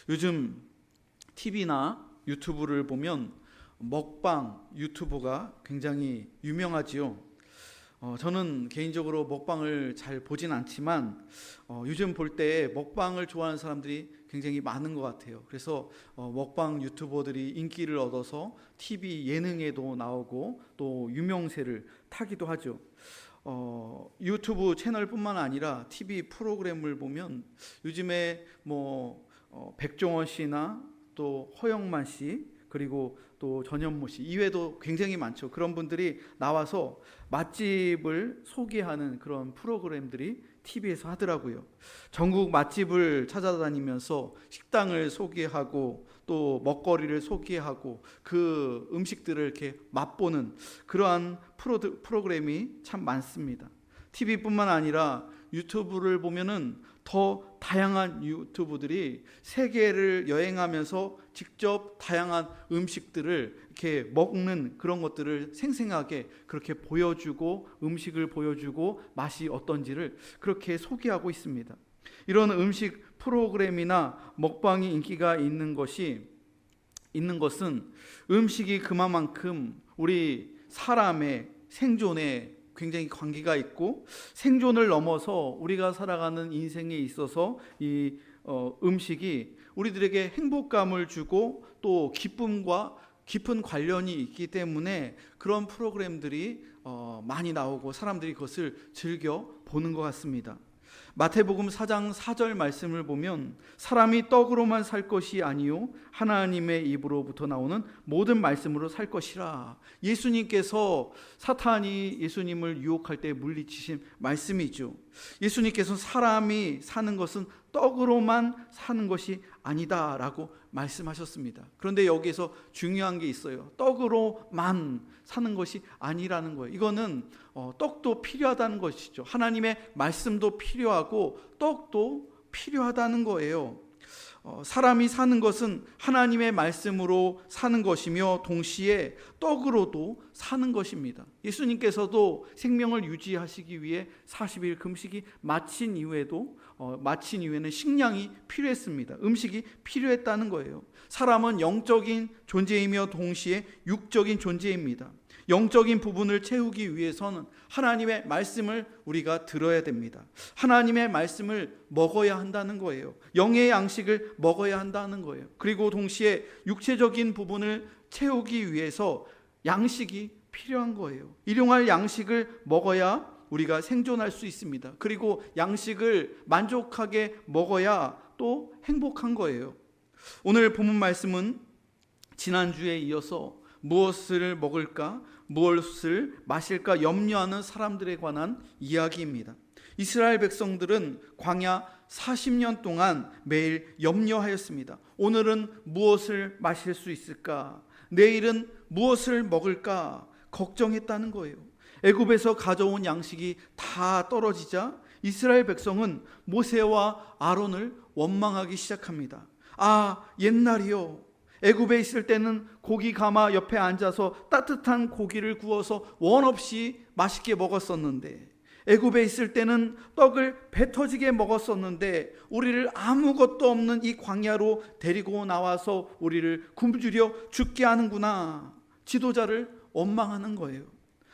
요즘 TV나 유튜브를 보면 먹방 유튜버가 굉장히 유명하지요. 저는 개인적으로 먹방을 잘 보진 않지만 요즘 볼 때 먹방을 좋아하는 사람들이 굉장히 많은 것 같아요. 그래서 먹방 유튜버들이 인기를 얻어서 TV 예능에도 나오고 또 유명세를 타기도 하죠. 유튜브 채널뿐만 아니라 TV 프로그램을 보면 요즘에 백종원 씨나 또 허영만 씨, 그리고 또 전현무 씨 이외에도 굉장히 많죠. 그런 분들이 나와서 맛집을 소개하는 그런 프로그램들이 TV에서 하더라고요. 전국 맛집을 찾아다니면서 식당을 소개하고 또 먹거리를 소개하고 그 음식들을 이렇게 맛보는 그러한 프로그램이 참 많습니다. TV뿐만 아니라 유튜브를 보면은 더 다양한 유튜브들이 세계를 여행하면서 직접 다양한 음식들을 이렇게 먹는 그런 것들을 생생하게 그렇게 보여주고 음식을 보여주고 맛이 어떤지를 그렇게 소개하고 있습니다. 이런 음식 프로그램이나 먹방이 인기가 있는 것은 음식이 그만큼 우리 사람의 생존에 굉장히 관계가 있고 생존을 넘어서 우리가 살아가는 인생에 있어서 이 음식이 우리들에게 행복감을 주고 또 기쁨과 깊은 관련이 있기 때문에 그런 프로그램들이 많이 나오고 사람들이 그것을 즐겨 보는 것 같습니다. 마태복음 4장 4절 말씀을 보면 사람이 떡으로만 살 것이 아니요 하나님의 입으로부터 나오는 모든 말씀으로 살 것이라. 예수님께서 사탄이 예수님을 유혹할 때 물리치신 말씀이죠. 예수님께서 사람이 사는 것은 떡으로만 사는 것이 아니다라고 말씀하셨습니다. 그런데 여기에서 중요한 게 있어요. 떡으로만 사는 것이 아니라는 거예요. 이거는 떡도 필요하다는 것이죠. 하나님의 말씀도 필요하고 떡도 필요하다는 거예요. 사람이 사는 것은 하나님의 말씀으로 사는 것이며 동시에 떡으로도 사는 것입니다. 예수님께서도 생명을 유지하시기 위해 40일 금식이 마친 이후에는 식량이 필요했습니다. 음식이 필요했다는 거예요. 사람은 영적인 존재이며 동시에 육적인 존재입니다. 영적인 부분을 채우기 위해서는 하나님의 말씀을 우리가 들어야 됩니다. 하나님의 말씀을 먹어야 한다는 거예요. 영의 양식을 먹어야 한다는 거예요. 그리고 동시에 육체적인 부분을 채우기 위해서 양식이 필요한 거예요. 일용할 양식을 먹어야 우리가 생존할 수 있습니다. 그리고 양식을 만족하게 먹어야 또 행복한 거예요. 오늘 본문 말씀은 지난주에 이어서 무엇을 먹을까, 무엇을 마실까 염려하는 사람들에 관한 이야기입니다. 이스라엘 백성들은 광야 40년 동안 매일 염려하였습니다. 오늘은 무엇을 마실 수 있을까? 내일은 무엇을 먹을까? 걱정했다는 거예요. 애굽에서 가져온 양식이 다 떨어지자 이스라엘 백성은 모세와 아론을 원망하기 시작합니다. 옛날이요. 애굽에 있을 때는 고기 가마 옆에 앉아서 따뜻한 고기를 구워서 원 없이 맛있게 먹었었는데, 애굽에 있을 때는 떡을 배 터지게 먹었었는데 우리를 아무것도 없는 이 광야로 데리고 나와서 우리를 굶주려 죽게 하는구나. 지도자를 원망하는 거예요.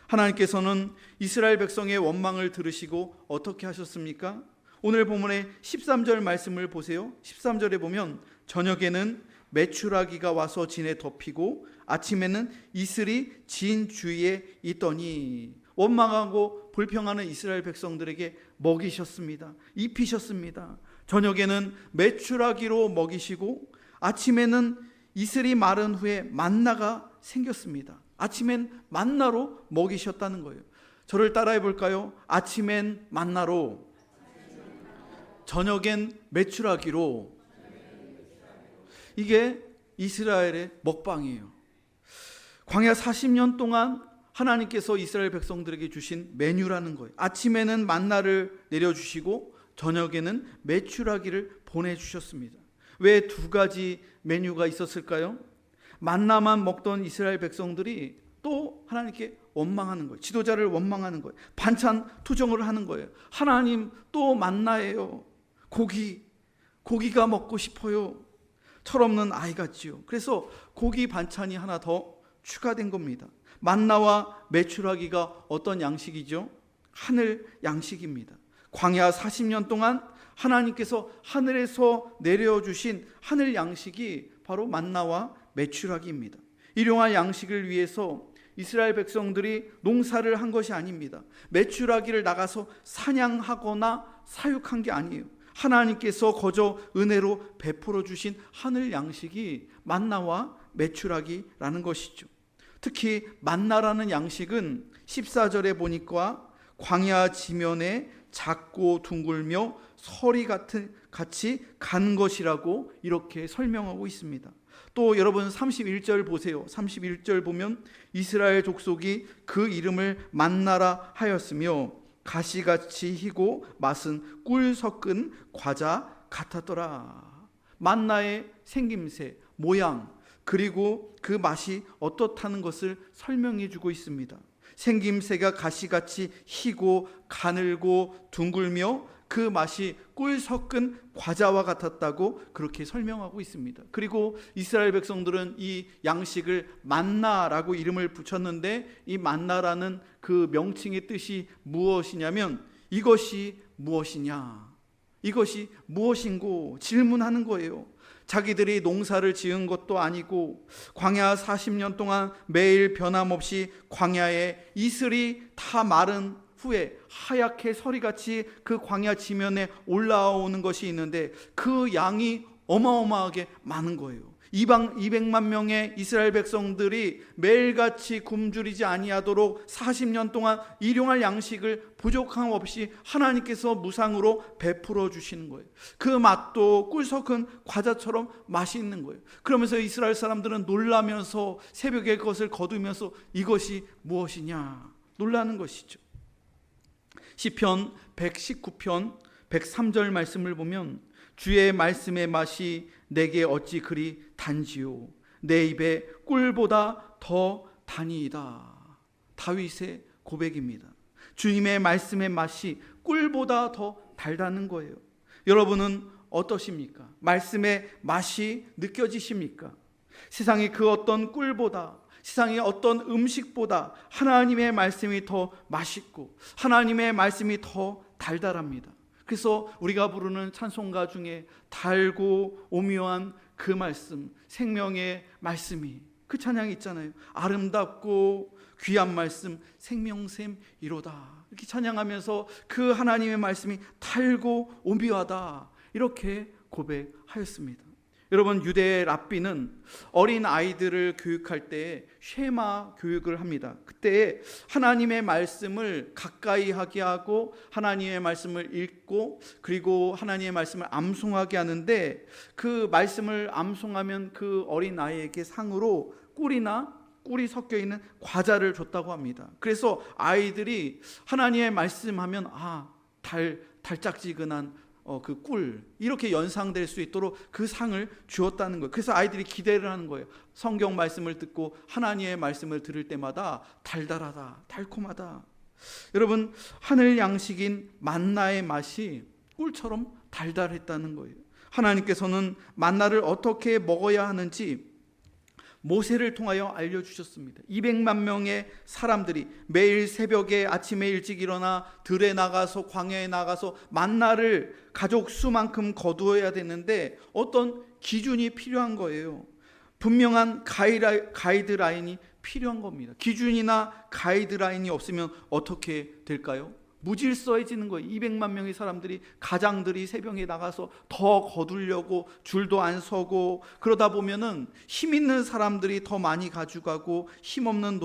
하나님께서는 이스라엘 백성의 원망을 들으시고 어떻게 하셨습니까? 오늘 본문의 13절 말씀을 보세요. 13절에 보면 저녁에는 메추라기가 와서 진에 덮이고 아침에는 이슬이 진 주위에 있더니, 원망하고 불평하는 이스라엘 백성들에게 먹이셨습니다. 입히셨습니다. 저녁에는 메추라기로 먹이시고 아침에는 이슬이 마른 후에 만나가 생겼습니다. 아침엔 만나로 먹이셨다는 거예요. 저를 따라해 볼까요? 아침엔 만나로, 저녁엔 메추라기로. 이게 이스라엘의 먹방이에요. 광야 40년 동안 하나님께서 이스라엘 백성들에게 주신 메뉴라는 거예요. 아침에는 만나를 내려주시고 저녁에는 메추라기를 보내주셨습니다. 왜 두 가지 메뉴가 있었을까요? 만나만 먹던 이스라엘 백성들이 또 하나님께 원망하는 거예요. 지도자를 원망하는 거예요. 반찬 투정을 하는 거예요. 하나님 또 만나예요. 고기가 먹고 싶어요. 철없는 아이 같지요. 그래서 고기 반찬이 하나 더 추가된 겁니다. 만나와 메추라기가 어떤 양식이죠? 하늘 양식입니다. 광야 40년 동안 하나님께서 하늘에서 내려주신 하늘 양식이 바로 만나와 메추라기입니다. 일용할 양식을 위해서 이스라엘 백성들이 농사를 한 것이 아닙니다. 메추라기를 나가서 사냥하거나 사육한 게 아니에요. 하나님께서 거저 은혜로 베풀어 주신 하늘 양식이 만나와 메추라기라는 것이죠. 특히 만나라는 양식은 14절에 보니까 광야 지면에 작고 둥글며 서리 같이 간 것이라고 이렇게 설명하고 있습니다. 또 여러분 31절 보세요. 31절 보면 이스라엘 족속이 그 이름을 만나라 하였으며 가시같이 희고 맛은 꿀 섞은 과자 같았더라. 만나의 생김새, 모양, 그리고 그 맛이 어떻다는 것을 설명해 주고 있습니다. 생김새가 가시같이 희고 가늘고 둥글며 그 맛이 꿀 섞은 과자와 같았다고 그렇게 설명하고 있습니다. 그리고 이스라엘 백성들은 이 양식을 만나라고 이름을 붙였는데, 이 만나라는 그 명칭의 뜻이 무엇이냐면 이것이 무엇이냐, 이것이 무엇인고 질문하는 거예요. 자기들이 농사를 지은 것도 아니고 광야 40년 동안 매일 변함없이 광야에 이슬이 다 마른 후에 하얗게 서리같이 그 광야 지면에 올라오는 것이 있는데 그 양이 어마어마하게 많은 거예요. 이방 200만 명의 이스라엘 백성들이 매일같이 굶주리지 아니하도록 40년 동안 일용할 양식을 부족함 없이 하나님께서 무상으로 베풀어 주시는 거예요. 그 맛도 꿀 섞은 과자처럼 맛있는 거예요. 그러면서 이스라엘 사람들은 놀라면서 새벽에 그것을 거두면서 이것이 무엇이냐 놀라는 것이죠. 시편 119편 103절 말씀을 보면 주의 말씀의 맛이 내게 어찌 그리 단지요 내 입에 꿀보다 더 다니이다. 다윗의 고백입니다. 주님의 말씀의 맛이 꿀보다 더 달다는 거예요. 여러분은 어떠십니까? 말씀의 맛이 느껴지십니까? 세상의 그 어떤 꿀보다, 세상의 어떤 음식보다 하나님의 말씀이 더 맛있고 하나님의 말씀이 더 달달합니다. 그래서 우리가 부르는 찬송가 중에 달고 오묘한 그 말씀, 생명의 말씀이, 그 찬양이 있잖아요. 아름답고 귀한 말씀 생명샘이로다, 이렇게 찬양하면서 그 하나님의 말씀이 달고 오묘하다 이렇게 고백하였습니다. 여러분, 유대 랍비는 어린 아이들을 교육할 때 쉐마 교육을 합니다. 그때 하나님의 말씀을 가까이 하게 하고 하나님의 말씀을 읽고 그리고 하나님의 말씀을 암송하게 하는데, 그 말씀을 암송하면 그 어린 아이에게 상으로 꿀이 섞여 있는 과자를 줬다고 합니다. 그래서 아이들이 하나님의 말씀하면 달짝지근한 그 꿀, 이렇게 연상될 수 있도록 그 상을 주었다는 거예요. 그래서 아이들이 기대를 하는 거예요. 성경 말씀을 듣고 하나님의 말씀을 들을 때마다 달달하다, 달콤하다. 여러분, 하늘 양식인 만나의 맛이 꿀처럼 달달했다는 거예요. 하나님께서는 만나를 어떻게 먹어야 하는지 모세를 통하여 알려주셨습니다. 200만 명의 사람들이 매일 새벽에 아침에 일찍 일어나 들에 나가서 광야에 나가서 만나를 가족 수만큼 거두어야 되는데 어떤 기준이 필요한 거예요. 분명한 가이드라인이 필요한 겁니다. 기준이나 가이드라인이 없으면 어떻게 될까요? 무질서해지는 거예요. 200만 명의 사람들이, 가장들이 새벽에 나가서 더 거두려고 줄도 안 서고, 그러다 보면은 힘 있는 사람들이 더 많이 가져가고 힘없는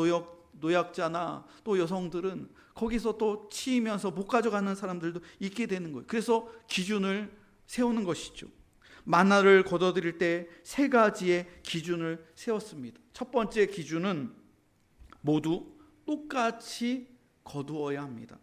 노약자나 또 여성들은 거기서 또 치이면서 못 가져가는 사람들도 있게 되는 거예요. 그래서 기준을 세우는 것이죠. 만나를 거둬들일 때 세 가지의 기준을 세웠습니다. 첫 번째 기준은 모두 똑같이 거두어야 합니다.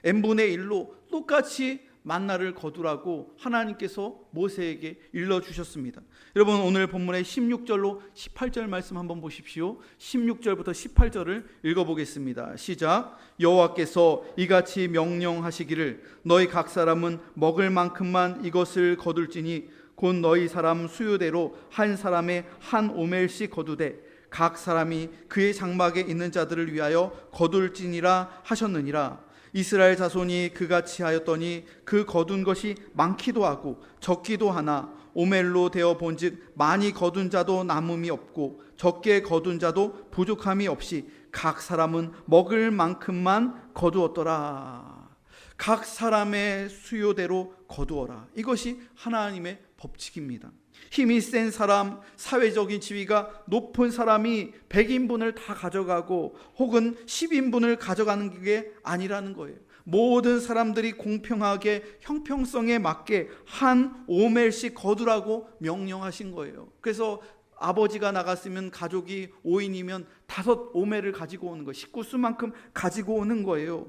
n분의 1로 똑같이 만나를 거두라고 하나님께서 모세에게 일러주셨습니다. 여러분, 오늘 본문의 16절로 18절 말씀 한번 보십시오. 16절부터 18절을 읽어보겠습니다. 시작. 여호와께서 이같이 명령하시기를 너희 각 사람은 먹을 만큼만 이것을 거둘지니 곧 너희 사람 수요대로 한 사람의 한 오멜씩 거두되 각 사람이 그의 장막에 있는 자들을 위하여 거둘지니라 하셨느니라. 이스라엘 자손이 그같이 하였더니 그 거둔 것이 많기도 하고 적기도 하나 오멜로 되어 본즉 많이 거둔 자도 남음이 없고 적게 거둔 자도 부족함이 없이 각 사람은 먹을 만큼만 거두었더라. 각 사람의 수요대로 거두어라. 이것이 하나님의 법칙입니다. 힘이 센 사람, 사회적인 지위가 높은 사람이 100인분을 다 가져가고 혹은 10인분을 가져가는 게 아니라는 거예요. 모든 사람들이 공평하게 형평성에 맞게 한 오멜씩 거두라고 명령하신 거예요. 그래서 아버지가 나갔으면 가족이 5인이면 5오멜을 가지고 오는 거예요. 식구수만큼 가지고 오는 거예요.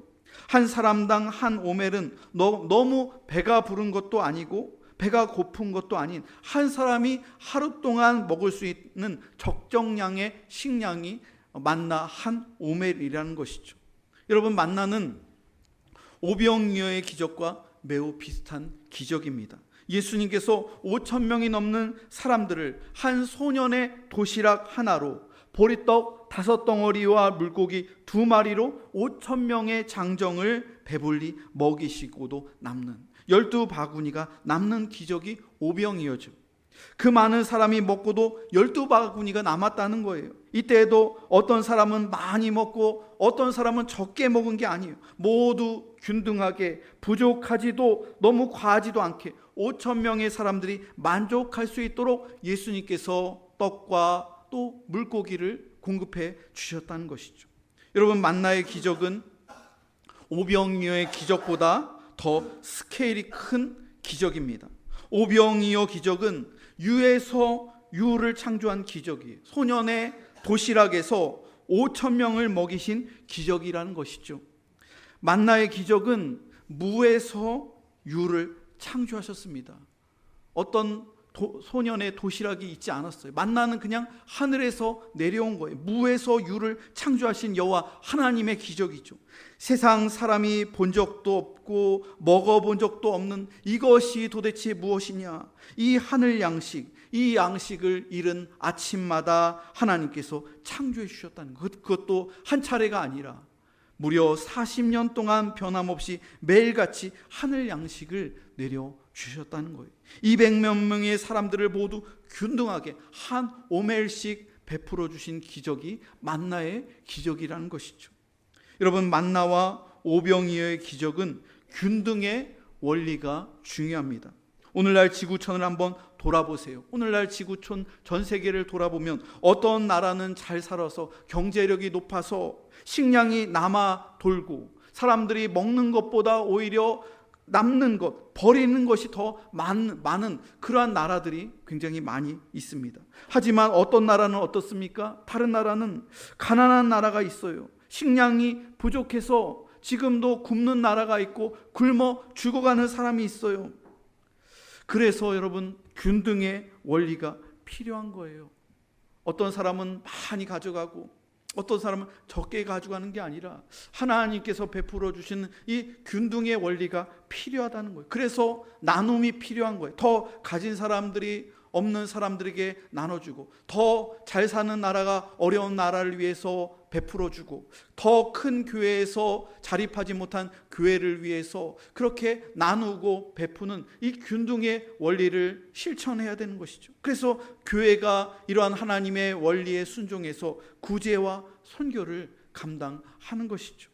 한 사람당 한 오멜은 너무 배가 부른 것도 아니고 배가 고픈 것도 아닌 한 사람이 하루 동안 먹을 수 있는 적정량의 식량이 만나 한 오멜이라는 것이죠. 여러분, 만나는 오병이어의 기적과 매우 비슷한 기적입니다. 예수님께서 5,000명이 넘는 사람들을 한 소년의 도시락 하나로 보리떡 5덩어리와 물고기 2마리로 5,000명의 장정을 배불리 먹이시고도 남는 12바구니가 남는 기적이 오병이어죠. 그 많은 사람이 먹고도 12바구니가 남았다는 거예요. 이때에도 어떤 사람은 많이 먹고 어떤 사람은 적게 먹은 게 아니에요. 모두 균등하게 부족하지도 너무 과하지도 않게 5,000명의 사람들이 만족할 수 있도록 예수님께서 떡과 또 물고기를 공급해 주셨다는 것이죠. 여러분, 만나의 기적은 오병이어의 기적보다 더 스케일이 큰 기적입니다. 오병이어 기적은 유에서 유를 창조한 기적이에요. 소년의 도시락에서 5,000명을 먹이신 기적이라는 것이죠. 만나의 기적은 무에서 유를 창조하셨습니다. 어떤 소년의 도시락이 있지 않았어요. 만나는 그냥 하늘에서 내려온 거예요. 무에서 유를 창조하신 여호와 하나님의 기적이죠. 세상 사람이 본 적도 없고 먹어본 적도 없는 이것이 도대체 무엇이냐? 이 하늘 양식, 이 양식을 이른 아침마다 하나님께서 창조해 주셨다는 것. 그것도 한 차례가 아니라 무려 40년 동안 변함없이 매일같이 하늘 양식을 내려주셨다는 거예요. 200몇 명의 사람들을 모두 균등하게 한 오멜씩 베풀어 주신 기적이 만나의 기적이라는 것이죠. 여러분, 만나와 오병이어의 기적은 균등의 원리가 중요합니다. 오늘날 지구촌을 한번 돌아보세요. 오늘날 지구촌 전 세계를 돌아보면 어떤 나라는 잘 살아서 경제력이 높아서 식량이 남아 돌고 사람들이 먹는 것보다 오히려 남는 것, 버리는 것이 더 많은 그러한 나라들이 굉장히 많이 있습니다. 하지만 어떤 나라는 어떻습니까? 다른 나라는 가난한 나라가 있어요. 식량이 부족해서 지금도 굶는 나라가 있고 굶어 죽어가는 사람이 있어요. 그래서 여러분, 균등의 원리가 필요한 거예요. 어떤 사람은 많이 가져가고 어떤 사람은 적게 가져가는 게 아니라 하나님께서 베풀어 주시는 이 균등의 원리가 필요하다는 거예요. 그래서 나눔이 필요한 거예요. 더 가진 사람들이 없는 사람들에게 나눠주고, 더 잘 사는 나라가 어려운 나라를 위해서 베풀어주고, 더 큰 교회에서 자립하지 못한 교회를 위해서 그렇게 나누고 베푸는 이 균등의 원리를 실천해야 되는 것이죠. 그래서 교회가 이러한 하나님의 원리에 순종해서 구제와 선교를 감당하는 것이죠.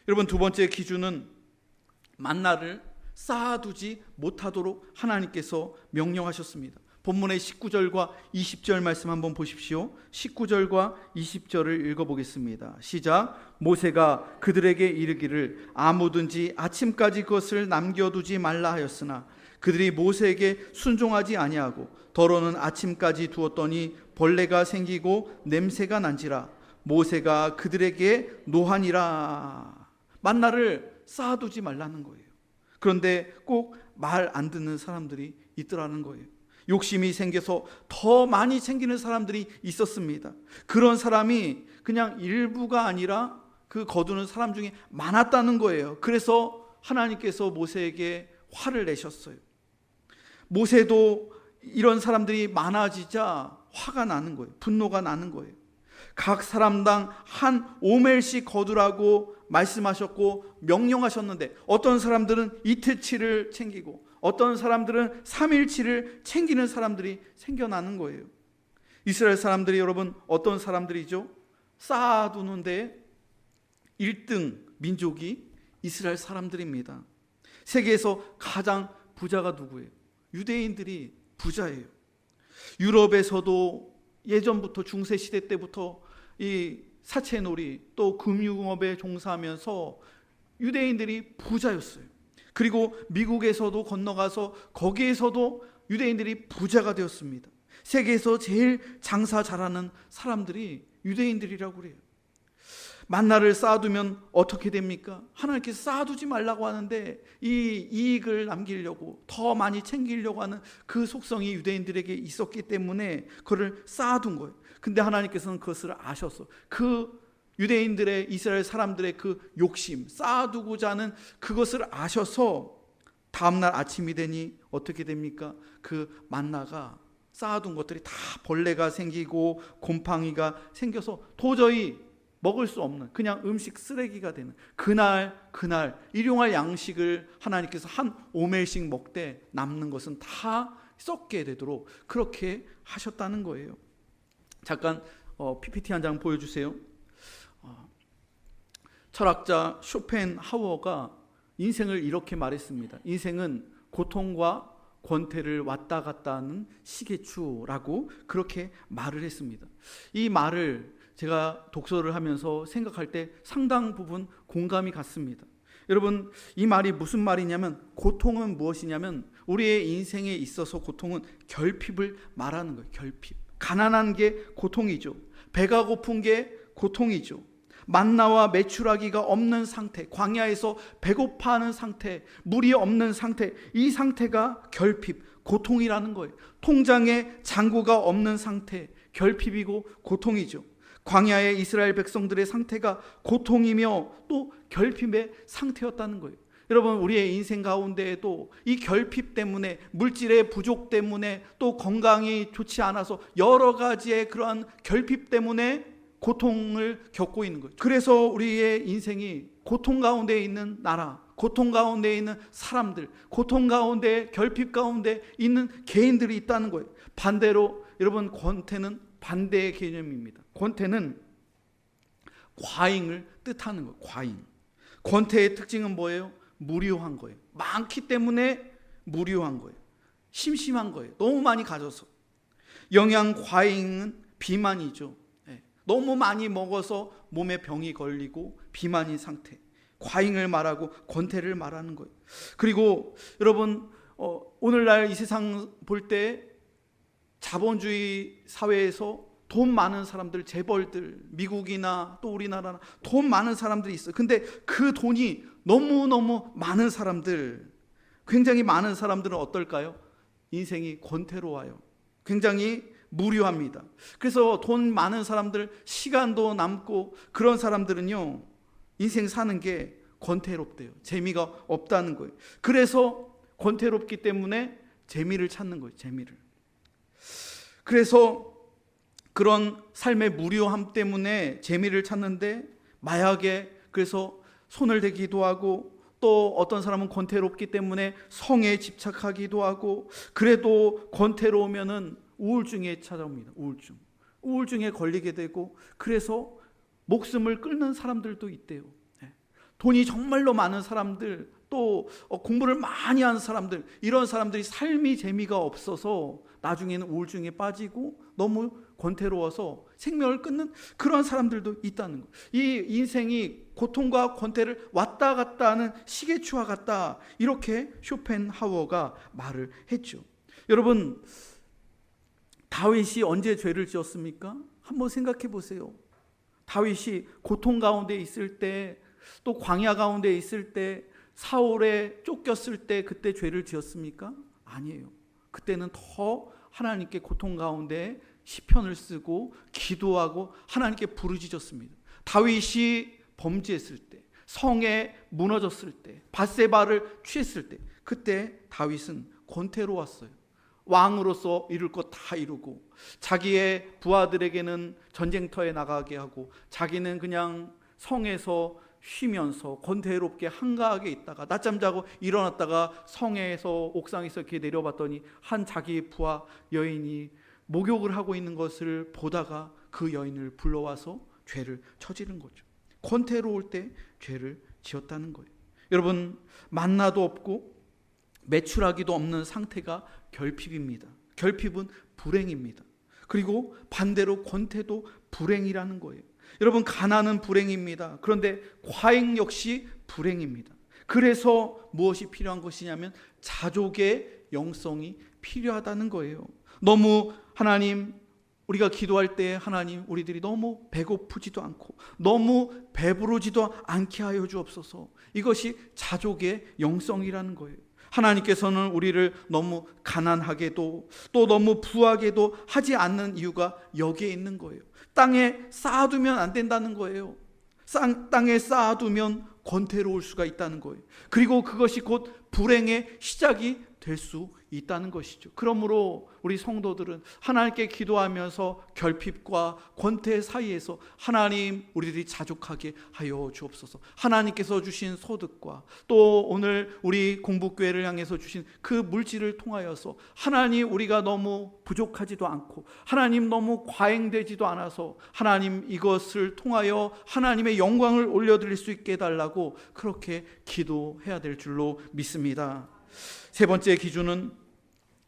여러분, 두 번째 기준은 만나를 쌓아두지 못하도록 하나님께서 명령하셨습니다. 본문의 19절과 20절 말씀 한번 보십시오. 19절과 20절을 읽어보겠습니다. 시작. 모세가 그들에게 이르기를 아무든지 아침까지 그것을 남겨두지 말라 하였으나 그들이 모세에게 순종하지 아니하고 더러는 아침까지 두었더니 벌레가 생기고 냄새가 난지라 모세가 그들에게 노하니라. 만나를 쌓아두지 말라는 거예요. 그런데 꼭 말 안 듣는 사람들이 있더라는 거예요. 욕심이 생겨서 더 많이 챙기는 사람들이 있었습니다. 그런 사람이 그냥 일부가 아니라 그 거두는 사람 중에 많았다는 거예요. 그래서 하나님께서 모세에게 화를 내셨어요. 모세도 이런 사람들이 많아지자 화가 나는 거예요. 분노가 나는 거예요. 각 사람당 한 오멜씩 거두라고 말씀하셨고 명령하셨는데 어떤 사람들은 이틀치를 챙기고 어떤 사람들은 3일치를 챙기는 사람들이 생겨나는 거예요. 이스라엘 사람들이 여러분 어떤 사람들이죠? 쌓아두는데 1등 민족이 이스라엘 사람들입니다. 세계에서 가장 부자가 누구예요? 유대인들이 부자예요. 유럽에서도 예전부터 중세시대 때부터 이 사채놀이 또 금융업에 종사하면서 유대인들이 부자였어요. 그리고 미국에서도 건너가서 거기에서도 유대인들이 부자가 되었습니다. 세계에서 제일 장사 잘하는 사람들이 유대인들이라고 그래요. 만나를 쌓아두면 어떻게 됩니까? 하나님께서 쌓아두지 말라고 하는데 이 이익을 남기려고 더 많이 챙기려고 하는 그 속성이 유대인들에게 있었기 때문에 그걸 쌓아둔 거예요. 근데 하나님께서는 그것을 아셔서 그 유대인들의 이스라엘 사람들의 그 욕심 쌓아두고자 하는 그것을 아셔서 다음날 아침이 되니 어떻게 됩니까? 그 만나가 쌓아둔 것들이 다 벌레가 생기고 곰팡이가 생겨서 도저히 먹을 수 없는 그냥 음식 쓰레기가 되는 그날 일용할 양식을 하나님께서 한 오멜씩 먹되 남는 것은 다 썩게 되도록 그렇게 하셨다는 거예요. 잠깐 PPT 한 장 보여주세요. 철학자 쇼펜하우어가 인생을 이렇게 말했습니다. 인생은 고통과 권태를 왔다 갔다 하는 시계추라고 그렇게 말을 했습니다. 이 말을 제가 독서를 하면서 생각할 때 상당 부분 공감이 갔습니다. 여러분, 이 말이 무슨 말이냐면 고통은 무엇이냐면 우리의 인생에 있어서 고통은 결핍을 말하는 거예요. 결핍. 가난한 게 고통이죠. 배가 고픈 게 고통이죠. 만나와 메추라기가 없는 상태, 광야에서 배고파하는 상태, 물이 없는 상태, 이 상태가 결핍, 고통이라는 거예요. 통장에 잔고가 없는 상태, 결핍이고 고통이죠. 광야의 이스라엘 백성들의 상태가 고통이며 또 결핍의 상태였다는 거예요. 여러분, 우리의 인생 가운데에도 이 결핍 때문에, 물질의 부족 때문에, 또 건강이 좋지 않아서 여러 가지의 그러한 결핍 때문에 고통을 겪고 있는 거죠. 그래서 우리의 인생이 고통 가운데 있는 나라, 고통 가운데 있는 사람들, 고통 가운데, 결핍 가운데 있는 개인들이 있다는 거예요. 반대로 여러분, 권태는 반대의 개념입니다. 권태는 과잉을 뜻하는 거예요. 과잉. 권태의 특징은 뭐예요? 무료한 거예요. 많기 때문에 무료한 거예요. 심심한 거예요. 너무 많이 가져서. 영양 과잉은 비만이죠. 너무 많이 먹어서 몸에 병이 걸리고 비만인 상태. 과잉을 말하고 권태를 말하는 거예요. 그리고 여러분, 오늘날 이 세상 볼 때 자본주의 사회에서 돈 많은 사람들, 재벌들, 미국이나 또 우리나라나 돈 많은 사람들이 있어요. 근데 그 돈이 너무너무 많은 사람들, 굉장히 많은 사람들은 어떨까요? 인생이 권태로워요. 굉장히 무료합니다. 그래서 돈 많은 사람들, 시간도 남고 그런 사람들은요, 인생 사는 게 권태롭대요. 재미가 없다는 거예요. 그래서 권태롭기 때문에 재미를 찾는 거예요. 재미를. 그래서 그런 삶의 무료함 때문에 재미를 찾는데 마약에 그래서 손을 대기도 하고 또 어떤 사람은 권태롭기 때문에 성에 집착하기도 하고 그래도 권태로우면은 우울증에 찾아옵니다. 우울증에 걸리게 되고 그래서 목숨을 끊는 사람들도 있대요. 돈이 정말로 많은 사람들 또 공부를 많이 한 사람들 이런 사람들이 삶이 재미가 없어서 나중에는 우울증에 빠지고 너무 권태로워서 생명을 끊는 그런 사람들도 있다는 거예요. 이 인생이 고통과 권태를 왔다 갔다 하는 시계추와 같다 이렇게 쇼펜하우어가 말을 했죠. 여러분, 다윗이 언제 죄를 지었습니까? 한번 생각해 보세요. 다윗이 고통 가운데 있을 때 또 광야 가운데 있을 때 사울에 쫓겼을 때 그때 죄를 지었습니까? 아니에요. 그때는 더 하나님께 고통 가운데 시편을 쓰고 기도하고 하나님께 부르짖었습니다. 다윗이 범죄했을 때, 성에 무너졌을 때, 밧세바를 취했을 때 그때 다윗은 권태로웠어요. 왕으로서 이룰 것 다 이루고, 자기의 부하들에게는 전쟁터에 나가게 하고, 자기는 그냥 성에서 쉬면서 권태롭게 한가하게 있다가 낮잠 자고 일어났다가 성에서 옥상에서 이렇게 내려봤더니 한 자기 부하 여인이 목욕을 하고 있는 것을 보다가 그 여인을 불러와서 죄를 저지른 거죠. 권태로울 때 죄를 지었다는 거예요. 여러분, 만나도 없고 매출하기도 없는 상태가 결핍입니다. 결핍은 불행입니다. 그리고 반대로 권태도 불행이라는 거예요. 여러분, 가난은 불행입니다. 그런데 과잉 역시 불행입니다. 그래서 무엇이 필요한 것이냐면 자족의 영성이 필요하다는 거예요. 너무 하나님, 우리가 기도할 때 하나님, 우리들이 너무 배고프지도 않고 너무 배부르지도 않게 하여 주옵소서. 이것이 자족의 영성이라는 거예요. 하나님께서는 우리를 너무 가난하게도 또 너무 부하게도 하지 않는 이유가 여기에 있는 거예요. 땅에 쌓아두면 안 된다는 거예요. 땅에 쌓아두면 권태로울 수가 있다는 거예요. 그리고 그것이 곧 불행의 시작이 될 수 있다는 것이죠. 그러므로 우리 성도들은 하나님께 기도하면서 결핍과 권태 사이에서 하나님, 우리들이 자족하게 하여 주옵소서. 하나님께서 주신 소득과 또 오늘 우리 공부교회를 향해서 주신 그 물질을 통하여서 하나님, 우리가 너무 부족하지도 않고 하나님 너무 과잉되지도 않아서 하나님, 이것을 통하여 하나님의 영광을 올려드릴 수 있게 해달라고 그렇게 기도해야 될 줄로 믿습니다. 세 번째 기준은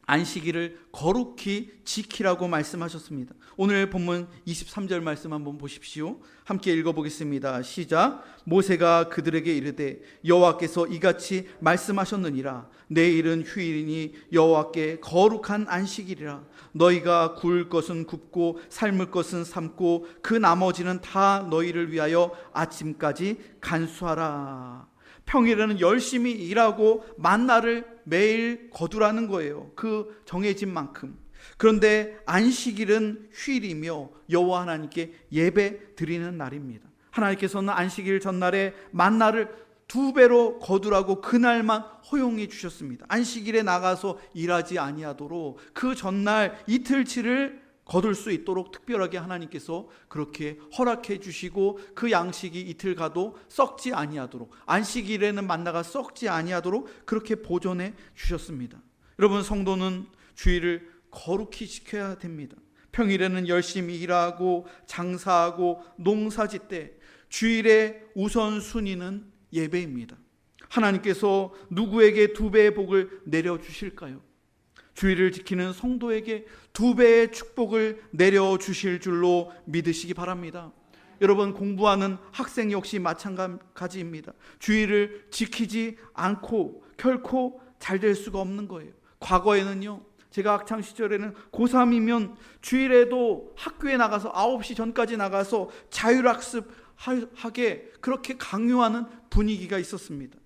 안식일을 거룩히 지키라고 말씀하셨습니다. 오늘 본문 23절 말씀 한번 보십시오. 함께 읽어보겠습니다. 시작. 모세가 그들에게 이르되 여호와께서 이같이 말씀하셨느니라. 내일은 휴일이니 여호와께 거룩한 안식일이라. 너희가 구울 것은 굽고 삶을 것은 삶고 그 나머지는 다 너희를 위하여 아침까지 간수하라. 평일에는 열심히 일하고 만나를 매일 거두라는 거예요. 그 정해진 만큼. 그런데 안식일은 휴일이며 여호와 하나님께 예배 드리는 날입니다. 하나님께서는 안식일 전날에 만나를 2배로 거두라고 그날만 허용해 주셨습니다. 안식일에 나가서 일하지 아니하도록 그 전날 이틀치를 거둘 수 있도록 특별하게 하나님께서 그렇게 허락해 주시고, 그 양식이 이틀 가도 썩지 아니하도록, 안식일에는 만나가 썩지 아니하도록 그렇게 보존해 주셨습니다. 여러분, 성도는 주일을 거룩히 지켜야 됩니다. 평일에는 열심히 일하고 장사하고 농사짓되 주일의 우선순위는 예배입니다. 하나님께서 누구에게 2배의 복을 내려주실까요? 주일을 지키는 성도에게 2배의 축복을 내려주실 줄로 믿으시기 바랍니다. 여러분, 공부하는 학생 역시 마찬가지입니다. 주일을 지키지 않고 결코 잘 될 수가 없는 거예요. 과거에는요, 제가 학창시절에는 고3이면 주일에도 학교에 나가서 9시 전까지 나가서 자율학습하게 그렇게 강요하는 분위기가 있었습니다.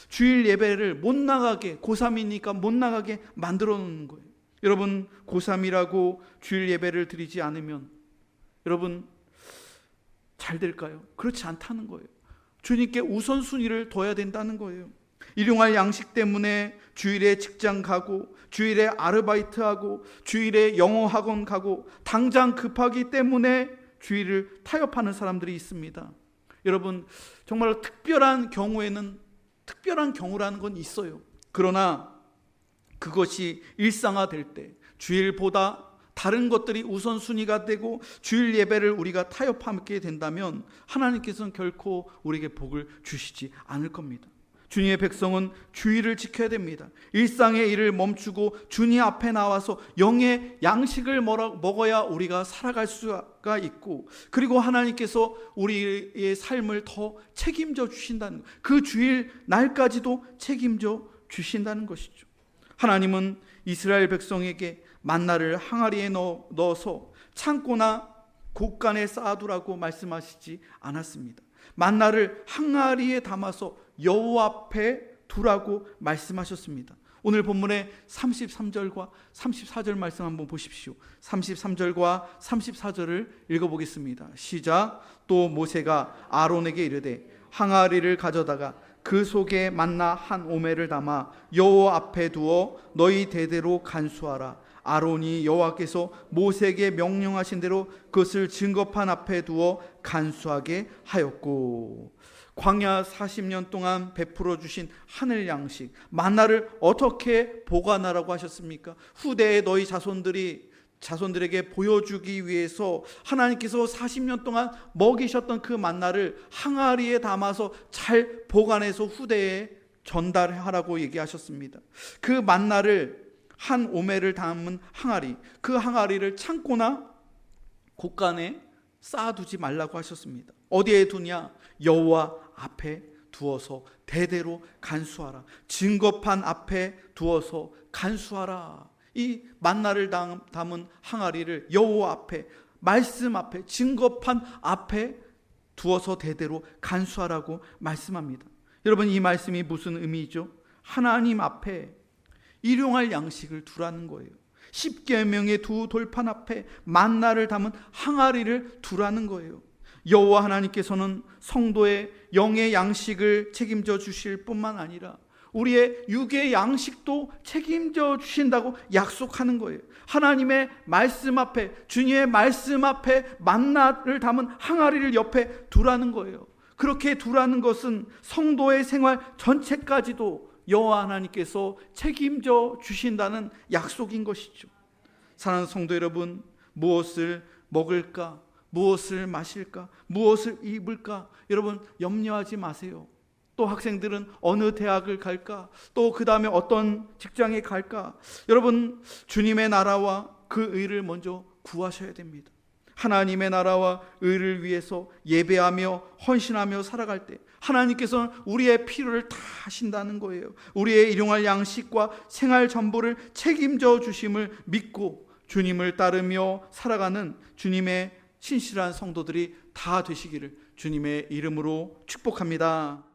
주일 예배를 못 나가게, 고3이니까 못 나가게 만들어 놓는 거예요. 여러분, 고3이라고 주일 예배를 드리지 않으면 여러분 잘 될까요? 그렇지 않다는 거예요. 주님께 우선순위를 둬야 된다는 거예요. 일용할 양식 때문에 주일에 직장 가고 주일에 아르바이트하고 주일에 영어 학원 가고 당장 급하기 때문에 주일을 타협하는 사람들이 있습니다. 여러분, 정말 특별한 경우라는 건 있어요. 그러나 그것이 일상화될 때 주일보다 다른 것들이 우선순위가 되고 주일 예배를 우리가 타협하게 된다면 하나님께서는 결코 우리에게 복을 주시지 않을 겁니다. 주님의 백성은 주일을 지켜야 됩니다. 일상의 일을 멈추고 주님 앞에 나와서 영의 양식을 먹어야 우리가 살아갈 수가 있고, 그리고 하나님께서 우리의 삶을 더 책임져 주신다는, 그 주일 날까지도 책임져 주신다는 것이죠. 하나님은 이스라엘 백성에게 만나를 항아리에 넣어서 창고나 곳간에 쌓아두라고 말씀하시지 않았습니다. 만나를 항아리에 담아서 여호와 앞에 두라고 말씀하셨습니다. 오늘 본문의 33절과 34절 말씀 한번 보십시오. 33절과 34절을 읽어보겠습니다. 시작. 또 모세가 아론에게 이르되 항아리를 가져다가 그 속에 만나 한 오멜을 담아 여호와 앞에 두어 너희 대대로 간수하라. 아론이 여호와께서 모세에게 명령하신 대로 그것을 증거판 앞에 두어 간수하게 하였고, 광야 40년 동안 베풀어 주신 하늘 양식 만나를 어떻게 보관하라고 하셨습니까? 후대에 너희 자손들에게 보여주기 위해서 하나님께서 40년 동안 먹이셨던 그 만나를 항아리에 담아서 잘 보관해서 후대에 전달하라고 얘기하셨습니다. 그 만나를 한 오멜을 담은 항아리, 그 항아리를 창고나 곳간에 쌓아두지 말라고 하셨습니다. 어디에 두냐? 여호와 앞에 두어서 대대로 간수하라. 증거판 앞에 두어서 간수하라. 이 만나를 담은 항아리를 여호와 앞에, 말씀 앞에, 증거판 앞에 두어서 대대로 간수하라고 말씀합니다. 여러분, 이 말씀이 무슨 의미죠? 하나님 앞에 일용할 양식을 두라는 거예요. 십계명의 두 돌판 앞에 만나를 담은 항아리를 두라는 거예요. 여호와 하나님께서는 성도의 영의 양식을 책임져 주실 뿐만 아니라 우리의 육의 양식도 책임져 주신다고 약속하는 거예요. 하나님의 말씀 앞에, 주님의 말씀 앞에 만나를 담은 항아리를 옆에 두라는 거예요. 그렇게 두라는 것은 성도의 생활 전체까지도 여호와 하나님께서 책임져 주신다는 약속인 것이죠. 사랑하는 성도 여러분, 무엇을 먹을까? 무엇을 마실까? 무엇을 입을까? 여러분, 염려하지 마세요. 또 학생들은 어느 대학을 갈까? 또 그 다음에 어떤 직장에 갈까? 여러분, 주님의 나라와 그 의를 먼저 구하셔야 됩니다. 하나님의 나라와 의를 위해서 예배하며 헌신하며 살아갈 때 하나님께서는 우리의 필요를 다 하신다는 거예요. 우리의 일용할 양식과 생활 전부를 책임져 주심을 믿고 주님을 따르며 살아가는 주님의 신실한 성도들이 다 되시기를 주님의 이름으로 축복합니다.